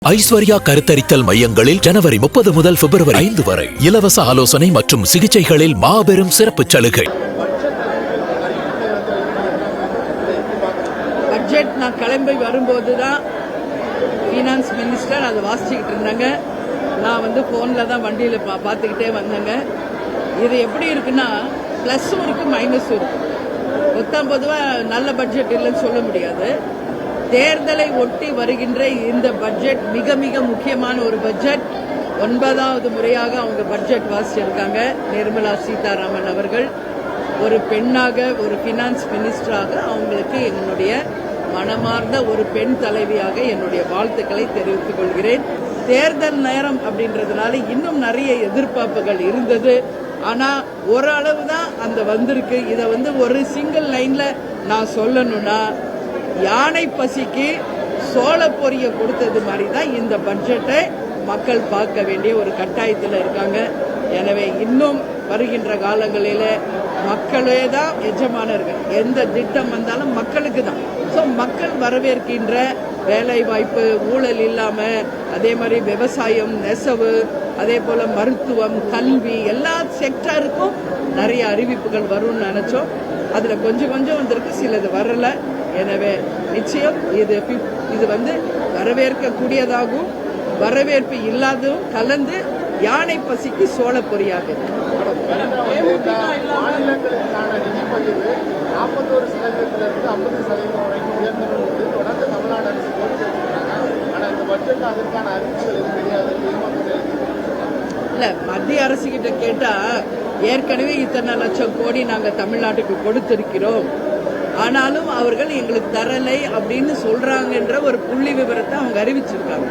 ஐஸ்வர்யா கருத்தரித்தல் மையங்களில் ஜனவரி 30 முதல் பிப்ரவரி 5 வரை இலவச ஆலோசனை மற்றும் சிகிச்சைகளில் மாபெரும் சிறப்பு சலுகை. பட்ஜெட் நான் கிளம்பி வரும்போது தான் ஃபினான்ஸ் மினிஸ்டர் அதை வாசிச்சுக்கிட்டு இருந்தாங்க. நான் ஃபோனில் தான் வண்டியில் பார்த்துக்கிட்டே வந்தேங்க. இது எப்படி இருக்குன்னா ப்ளஸ்ஸும் இருக்குது மைனஸும் இருக்குது. பொதுவாக நல்ல பட்ஜெட் இல்லைன்னு சொல்ல முடியாது. தேர்தலை ஒட்டி வருகின்ற இந்த பட்ஜெட் மிக மிக முக்கியமான ஒரு பட்ஜெட். 9வது முறையாக அவங்க பட்ஜெட் வாசிச்சிருக்காங்க. நிர்மலா சீதாராமன் அவர்கள் ஒரு பெண்ணாக, ஒரு ஃபினான்ஸ் மினிஸ்டராக அவங்களுக்கு என்னுடைய மனமார்ந்த ஒரு பெண் தலைவியாக என்னுடைய வாழ்த்துக்களை தெரிவித்துக் கொள்கிறேன். தேர்தல் நேரம் அப்படின்றதுனால இன்னும் நிறைய எதிர்பார்ப்புகள் இருந்தது. ஆனால் ஓரளவு தான் அந்த வந்திருக்கு. இதை ஒரு சிங்கிள் லைன்ல நான் சொல்லணும்னா, யானை பசிக்கு சோள பொரிய கொடுத்தது மாதிரி தான் இந்த பட்ஜெட்டை மக்கள் பார்க்க வேண்டிய ஒரு கட்டாயத்தில் இருக்காங்க. எனவே இன்னும் வருகின்ற காலங்களில் மக்களே தான் எஜமானர்கள். எந்த திட்டம் வந்தாலும் மக்களுக்கு தான். ஸோ மக்கள் வரவேற்கின்ற வேலை வாய்ப்பு, ஊழல் இல்லாமல், அதே மாதிரி விவசாயம், நெசவு, அதே போல் மருத்துவம், கல்வி, எல்லா செக்டருக்கும் நிறைய அறிவிப்புகள் வரும்னு நினச்சோம். அதில் கொஞ்சம் கொஞ்சம் வந்திருக்கு, சிலது வரல. எனவே நிச்சயம் இது வரவேற்கக்கூடியதாகவும் வரவேற்பு இல்லாததும் கலந்து யானை பசிக்கு சோள பொரியாக இருக்கு. இல்ல, மத்திய அரசு கிட்ட கேட்டா ஏற்கனவே இத்தனை லட்சம் கோடி நாங்கள் தமிழ்நாட்டுக்கு கொடுத்திருக்கிறோம், ஆனாலும் அவர்கள் எங்களுக்கு தரலை அப்படின்னு சொல்றாங்கன்ற ஒரு புள்ளி விவரத்தை அவங்க அறிவிச்சிருக்காங்க.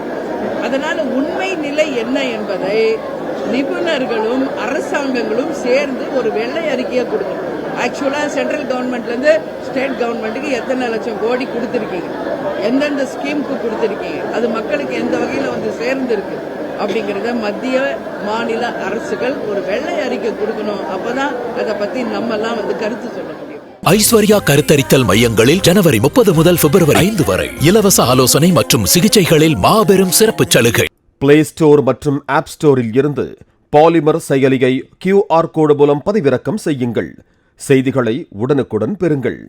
அதனால உண்மை நிலை என்ன என்பதை நிபுணர்களும் அரசாங்கங்களும் சேர்ந்து ஒரு வெள்ளை அறிக்கையை கொடுக்கணும். ஆக்சுவலா சென்ட்ரல் கவர்மெண்ட்ல இருந்து ஸ்டேட் கவர்மெண்ட்டுக்கு எத்தனை லட்சம் கோடி கொடுத்திருக்கீங்க, எந்தெந்த ஸ்கீமுக்கு கொடுத்திருக்கீங்க, அது மக்களுக்கு எந்த வகையில சேர்ந்து இருக்கு அப்படிங்கறத மத்திய மாநில அரசுகள் ஒரு வெள்ளை அறிக்கை கொடுக்கணும். அப்பதான் அதை பத்தி நம்ம எல்லாம் கருத்து சொல்ல முடியும். ஐஸ்வர்யா கருத்தரித்தல் மையங்களில் ஜனவரி 30 முதல் பிப்ரவரி 5 வரை இலவச ஆலோசனை மற்றும் சிகிச்சைகளில் மாபெரும் சிறப்பு சலுகை. பிளே ஸ்டோர் மற்றும் ஆப் ஸ்டோரில் இருந்து பாலிமர் செயலியை QR கோடு மூலம் பதிவிறக்கம் செய்யுங்கள். செய்திகளை உடனுக்குடன் பெறுங்கள்.